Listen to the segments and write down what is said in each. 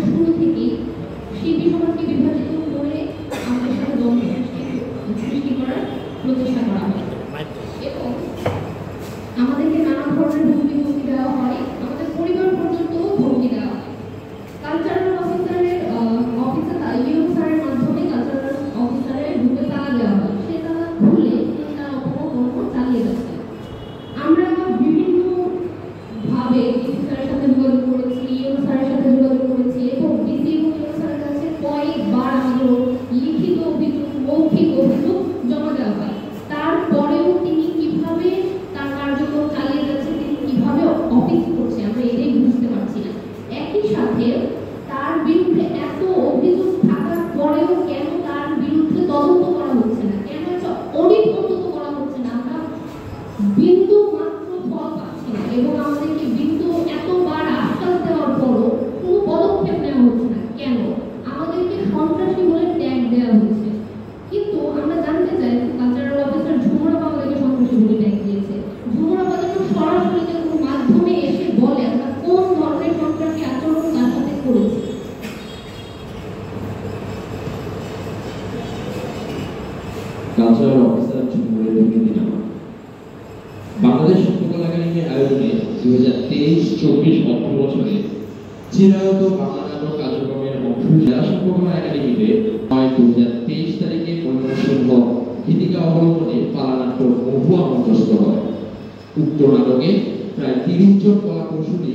শুরু থেকেই শিল্পী সমাজকে বিভাজিত করে আমাদের সাথে দ্বন্দ্ব সৃষ্টি করার প্রচেষ্টা করা হয় এবং আমাদেরকে নানা ধরনের হুমকি দেওয়া হয়, আমাদের পরিবার পর্যন্ত হুমকি দেওয়া হয়। কালচারাল অফিসারের ইউএম স্যারের মাধ্যমে কালচারাল অফিসারের ঢুকে তালা দেওয়া হয়, সে তালা খুলে তার অপকর্ম চালিয়ে যাচ্ছে। আমরা বিভিন্ন ভাবে ডিসি স্যারের সাথে যোগাযোগ করেছি, ইউএম স্যারের সাথে যোগাযোগ করেছি এবং ডিসি এবং ইউএম স্যারের কাছে কয়েকবার আমাদের লিখিত অভিযোগ, মৌখিক অভিযোগ জমা দেওয়া হয়। তারপরেও তিনি কিভাবে তার কার্যক্রম চালিয়ে যাচ্ছে, তিনি কিভাবে অফিস করছে, আমরা এটাই বুঝতে পারছি না। একই সাথে তার বিরুদ্ধে এত অভিযোগ থাকার পরেও কেন তার বিরুদ্ধে তদন্ত করা হচ্ছে না, কেন একটা অডিট অন্তত করা হচ্ছে না, আমরা বিন্দু মাত্র ফল পাচ্ছি না এবং আমাদেরকে বিন্দু এতবার আশ্বাস দেওয়ার পরও কোনো পদক্ষেপ নেওয়া হচ্ছে না। কেন আমাদেরকে সন্ত্রাসী বলে ট্যাগ দেওয়া হচ্ছে? কিন্তু আমরা জানতে চাই কালচারাল অফিসার ঝুমুরা আমাদেরকে সন্ত্রাসী বলে ট্যাগ দিয়েছে। ঝুমুরা আমাদেরকে সরাসরি কোনো মাধ্যমে এসে বলে আমরা কোন ধরনের সন্ত্রাসী আচরণ তার সাথে করেছি। কালচারাল অফিসার ঝুমুরের দিনামা বাংলাদেশ শিল্পকলা একাডেমির আয়োজনে 2023-24 অর্থবছরে চিরায়ত বাংলা নাটক কার্যক্রমের অংশ জেলা শিল্পকলা একাডেমিতে 2023 তারিখে পরিবেশন গীতিকা অবলম্বনে পালানাট্য মহুয়া মঞ্চস্থ হয়। উক্ত নাটকে প্রায় 30 জন কলা কৌশলী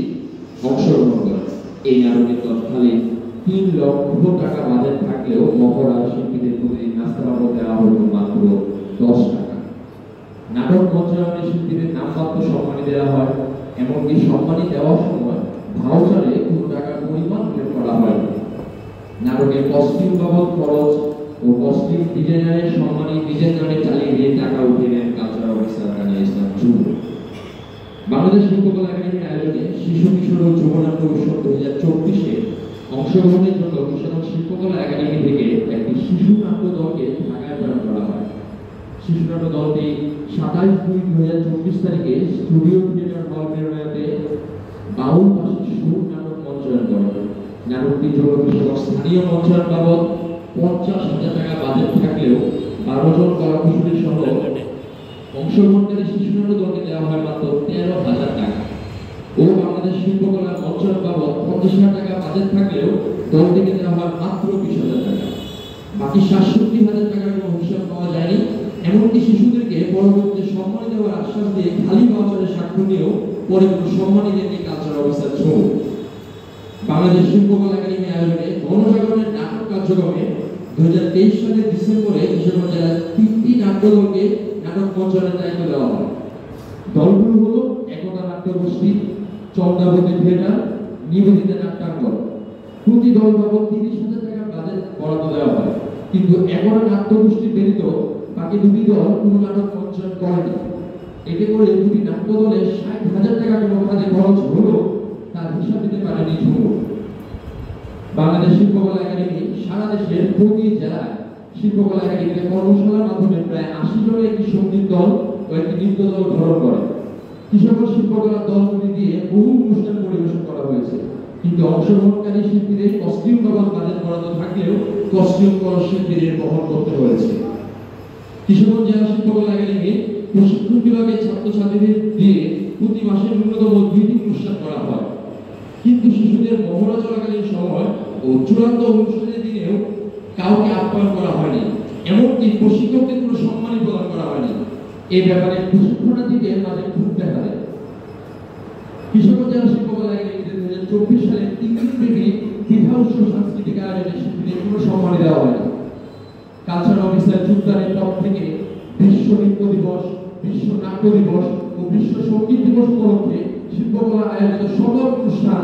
অংশগ্রহণ করেন। এই নাটকের তৎকালীন 3 লক্ষ টাকা বাজেট থাকলেও মহড়া শিল্পীদের প্রতিদিন নাস্তা বাবদ দেওয়া হতো মাত্র 10 টাকা। নাটক মঞ্চায়নে শিল্পীদের নামমাত্র সম্মানী দেওয়া হয়, এমনকি সম্মানী দেওয়ার সময় ভাউচারে কোনো টাকার পরিমাণ উল্লেখ করা হয়। নাটকের কস্টিউম বাবদ খরচ ও কস্টিউম ডিজাইনারের সম্মানী নিজের নামে চালিয়ে দিয়ে টাকা উঠিয়ে নেন কালচারাল অফিসার কানিয়া ইসলাম ঝুমুর। বাংলাদেশ শিল্পকলা একাডেমির আয়োজনে শিশু কিশোর ও যুবনাট্য উৎসব 2024-এ অংশগ্রহণের জন্য কুশাল শিল্পকলা একাডেমি থেকে একটি শিশু নাট্য দলকে ঢাকায় প্রেরণ করা হয়। শিশু নাট্য দলটি 27/2/2024 তারিখে স্টুডিও থিয়েটার হল মেরোনাতে বাউল ভাষী সুর নাটক মঞ্চায়ন করে। নাটকটির জন্য স্থানীয় মঞ্চায়ন বাবদ 50,000 টাকা বাজেট থাকলেও 12 জন কলাকুশলী সহ অংশগ্রহণকারী শিশু নাট্য দলকে দেওয়া হয় মাত্র 13,000 টাকা ও বাংলাদেশ শিল্পকলা মঞ্চায়ন বাবদ 50,000 টাকা বাজেট থাকলেও দলটিকে দেওয়া হয় মাত্র 20,000 টাকা। বাকি 67,000 টাকার কোনো হিসাব পাওয়া যায়নি। এমনকি শিশুদেরকে পরবর্তীতে সম্মান দেওয়ার আশ্বাস দিয়ে খালি বাউচারের স্বাক্ষর নিয়েও পরে কোনো সম্মানই দেননি কালচারাল অফিসার ঝুমুর। বাংলাদেশ শিল্পকলা একাডেমি আয়োজনে গণজাগরণের নাটক কার্যক্রমে 2023 সালের ডিসেম্বরে কিশোরগঞ্জ জেলার 3টি নাট্য দলকে নাটক মঞ্চায়নের দায়িত্ব দেওয়া হয়। দলগুলো হলো একতা নাট্যগোষ্ঠী, চন্দ্রাবতী থিয়েটার, নিবেদিতা নাট্যাঙ্গন। প্রতি দল বাবদ 30,000 টাকা বাজেট বরাদ্দ দেওয়া হয়, কিন্তু একতা নাট্যগোষ্ঠী ব্যতীত বাকি দুটি দল কোনো নাটক মঞ্চায়ন করেনি। এতে করে দুটি নাট্য দলে 60,000 টাকা কোনো কাজে খরচ হলো তার হিসাব দিতে পারেনি ঝুমুর। বাংলাদেশ শিল্পকলা একাডেমি সারা দেশের প্রতি জেলায় শিল্পকলা একাডেমিতে কর্মশালার মাধ্যমে প্রায় 80 জনের একটি সঙ্গীত দল ও একটি নৃত্য দল গঠন করে। কিশোরগঞ্জ শিল্পকলা দলগুলি দিয়ে বহু অনুষ্ঠান পরিবেশন করা হয়েছে, কিন্তু অংশগ্রহণকারী শিল্পীদের কস্টিউম বাবদ বাজেট বরাদ্দ থাকলেও কস্টিউম খরচ শিল্পীদের বহন করতে হয়েছে। কিশোরগঞ্জ জেলা শিল্পকলা একাডেমি প্রশিক্ষণ বিভাগের ছাত্রছাত্রীদের দিয়ে প্রতি মাসে ন্যূনতম 2টি অনুষ্ঠান করা হয়, কিন্তু শিশুদের মহড়া চলাকালীন সময় ও চূড়ান্ত অনুষ্ঠানের দিনেও কাউকে আপ্যায়ন করা হয়নি, এমনকি প্রশিক্ষকদের কোনো সম্মানই প্রদান করা হয়নি। এই ব্যাপারে প্রশিক্ষণার্থীদের মাঝে ক্ষোভ দেখা দেয়। কিশোরগঞ্জ জেলা শিল্পকলা একাডেমিতে 2024 সালে 3 দিনব্যাপী বিভা উৎসব সাংস্কৃতিক আয়োজনে শিল্পীদের কোনো সম্মান দেওয়া হয়নি। কালচারাল অফিসার যোগদানের পর থেকে বিশ্ব নৃত্য দিবস, বিশ্ব নাট্য দিবস ও বিশ্ব সঙ্গীত দিবস উপলক্ষে শিল্পকলা আয়োজিত সকল অনুষ্ঠান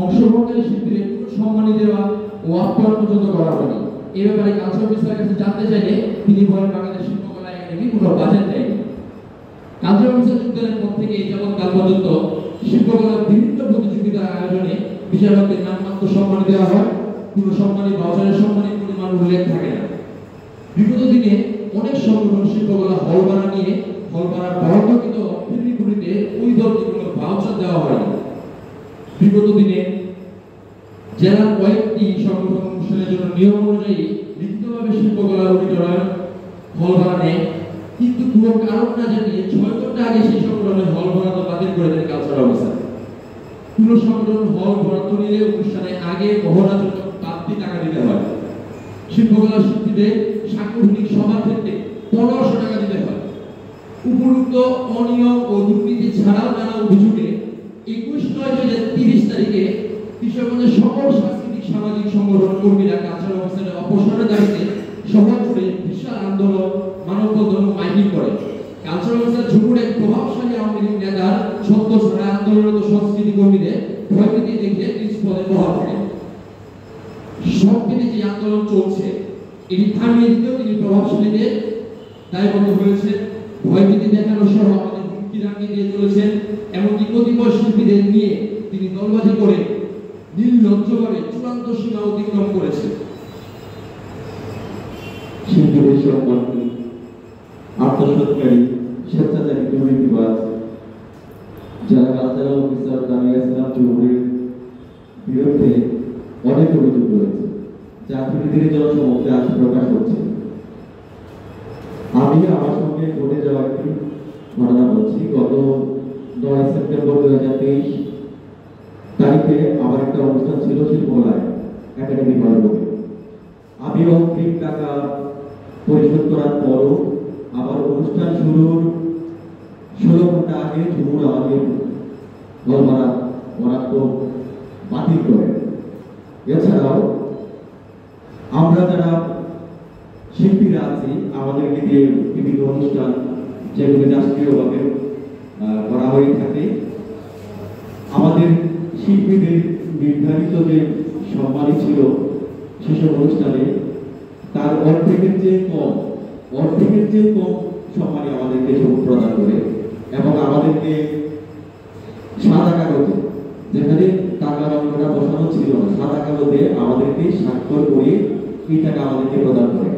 অংশগ্রহণকারী শিল্পীদের কোনো সম্মানী দেওয়া ও আপ্যায়ন পর্যন্ত করা হয়নি। এ ব্যাপারে কালচারাল অফিসারের কাছে জানতে চাইলে তিনি বলেন বাংলাদেশ শিল্পকলা একাডেমি কোনো বাজেট দেয়নি। কালচারাল অফিসার যোগদানের পর থেকে এই যাবৎকাল পর্যন্ত শিল্পকলার বিভিন্ন প্রতিযোগিতার আয়োজনে বিচারকদের নামমাত্র সম্মানী দেওয়া হয়, কোনো সম্মানী বাউচারের সম্মানের পরিমাণ উল্লেখ থাকে না। বিগত দিনে অনেক সংগঠন শিল্পকলা হল ভাড়া নিয়ে হল ভাড়ার বরাদ্দকৃত অর্থের বিপরীতে ওই দলকে কোনো ভাউচার দেওয়া হয়নি। বিগত দিনে জেলার কয়েকটি সংগঠন অনুষ্ঠানের জন্য নিয়ম অনুযায়ী লিখিতভাবে শিল্পকলার অডিটোরিয়াম হল ভাড়া নেয়, কিন্তু কোনো কারণ না জানিয়ে 6 ঘন্টা আগে সেই সংগঠনের হল বরাদ্দ বাতিল করে দেন কালচারাল অফিসার। কোনো সংগঠন হল বরাদ্দ নিলে অনুষ্ঠানে আগে মহড়ার জন্য বাড়তি টাকা দিতে হয়। শিল্পকলা শিল্পীদের সাংগঠনিক সভার ক্ষেত্রে 1500 টাকা দিতে হয়। উপরোক্ত অনিয়ম ও দুর্নীতি ছাড়াও নানা অভিযোগে 21/9/2030 তারিখে কিশোরগঞ্জের সকল সাংস্কৃতিক সামাজিক সংগঠন কর্মীরা কালচারাল অফিসারের অপসারণের দাবিতে সভা করে বিশাল আন্দোলন, মানববন্ধন ও মাইকিং করে। কালচারাল অফিসার ঝুমুর এক প্রভাবশালী আওয়ামী লীগ নেতার সত্য ছাড়া আন্দোলনরত সংস্কৃতি কর্মীদের ভয়ভীতি দেখে নিজ পদে বহাল করেন। সবদিনে যে আন্দোলন চলছে এটি থামিয়ে দিতেও তিনি প্রভাবশালীদের দায়বদ্ধ হয়েছেন। ভয়ভীতি দেখানো সহ আমাদের হুমকি রাঙিয়ে দিয়ে চলেছেন। এমনকি কতিপয় শিল্পীদের নিয়ে তিনি দলবাজি করে নির্লজ্জভাবে চূড়ান্ত সীমা অতিক্রম করেছেন। শিল্পীদের সম্মানী, আত্মসৎকারী, স্বেচ্ছাচারী দুর্নীতিবাজ যারা কালচারাল অফিসার দাঁড়িয়ে ইসলাম চৌধুরীর বিরুদ্ধে অনেক অভিযোগ রয়েছে, যা ধীরে ধীরে জনসমক্ষে আজ প্রকাশ হচ্ছে। আমি আমার সঙ্গে ঘটে যাওয়া একটি ঘটনা বলছি। গত 9 সেপ্টেম্বর 2023 তারিখে আমার একটা অনুষ্ঠান ছিল শিল্পকলায় একাডেমি হলে। আমি অগ্রিম টাকা পরিশোধ করার পরও আবার অনুষ্ঠান শুরুর 16 ঘন্টা আগে ঝুমুর আমাকে হল ভাড়া বরাদ্দ বাতিল করে। এছাড়াও আমরা যারা শিল্পীরা আছি আমাদেরকে দিয়ে বিভিন্ন অনুষ্ঠান যেগুলি রাষ্ট্রীয়ভাবে করা হয়ে থাকে, আমাদের শিল্পীদের নির্ধারিত যে সম্মানী ছিল সেসব অনুষ্ঠানে তার অর্ধেকের চেয়ে কম সম্মানী আমাদেরকে প্রদান করে এবং আমাদেরকে সাদা কাগজে, যেখানে টাকার অঙ্কটা বসানো ছিল না, সাদা কাগজে আমাদেরকে স্বাক্ষর করে এই টাকা আমাদেরকে প্রদান করে।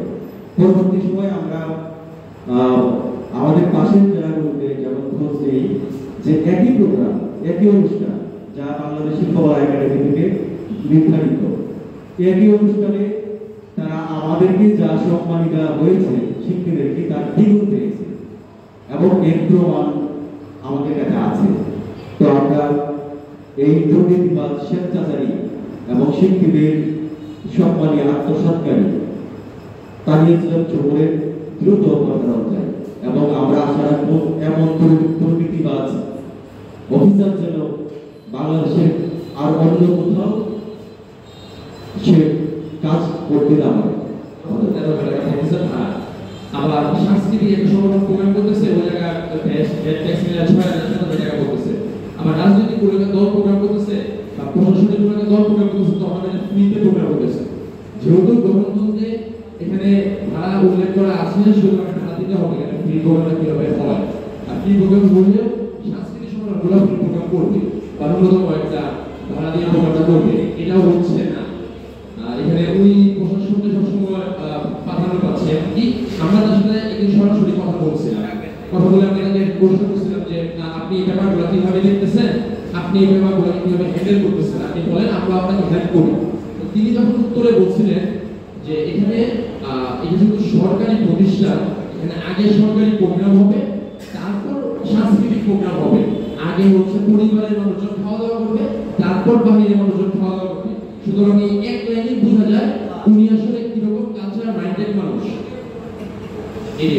পরবর্তী সময় আমরা আমাদের পাশের জেলাগুলোতে যেমন খোঁজ নেই যে একই প্রোগ্রাম, একই অনুষ্ঠান যা বাংলাদেশ শিল্পকলা একাডেমি থেকে নির্ধারিত, একই অনুষ্ঠানে তারা আমাদেরকে যা সম্মানী দেওয়া হয়েছে শিল্পীদেরকে তার দ্বিগুণ পেয়েছে এবং এর প্রমাণ আমাদের কাছে আছে। তো আমরা এই দুর্নীতিবাদ, স্বেচ্ছাচারী এবং শিল্পীদের সম্মানী, আত্মসৎকারী তানিয়া ইসলাম চৌধুরীর দ্রুত অপসারণ চাই এবং আমরা আশা রাখবো এমন দুর্নীতিবাজ অফিসার যেন বাংলাদেশের আর অন্য কোথাও সে কাজ করতে না পারে। আবার সাংস্কৃতিক একটা সংগঠন প্রোগ্রাম করতেছে, ওই জায়গায় ট্যাক্স মিলে 6,000 টাকা করতেছে। আবার রাজনৈতিক দল প্রোগ্রাম করতেছে বা প্রশাসনিক দল প্রোগ্রাম করতেছে, তো আমাদের ফ্রিতে প্রোগ্রাম করতেছে। যেহেতু গণতন্ত্রে এখানে ভাড়া উল্লেখ করা আছে, সুতরাং ভাড়া দিতে হবে। এখানে ফ্রি প্রোগ্রামটা কিভাবে হয়, আর ফ্রি প্রোগ্রাম হলেও সাংস্কৃতিক সংগঠনগুলো ফ্রি প্রোগ্রাম করবে বা ন্যূনতম একটা ভাড়া দিয়ে প্রোগ্রামটা করবে, এটাও হচ্ছে না। এখানে ওই প্রশাসনকে সবসময় প্রাধান্য পাচ্ছে। এমনকি আমরা তার সাথে একদিন সরাসরি কথা বলছিলাম, কথা বলে আমি তাকে প্রশ্ন করছিলাম যে আপনি এই ব্যাপারগুলো কিভাবে দেখতেছেন, আপনি এই ব্যাপারগুলো কিভাবে হ্যান্ডেল করতেছেন, আপনি বলেন আমরা আপনাকে হেল্প করি। তিনি যখন উত্তরে বলছিলেন যে এখানে এটা যেহেতু সরকারি প্রতিষ্ঠান, এখানে আগে সরকারি প্রোগ্রাম হবে, তারপর সাংস্কৃতিক প্রোগ্রাম হবে। আগে হচ্ছে পরিবারের মানুষজন খাওয়া দাওয়া করবে, তারপর বাহিরের মানুষজন খাওয়া দাওয়া করবে। সুতরাং এই এক লাইনে বোঝা যায় উনি আসলে কিরকম কালচারাল মাইন্ডেড মানুষ। এই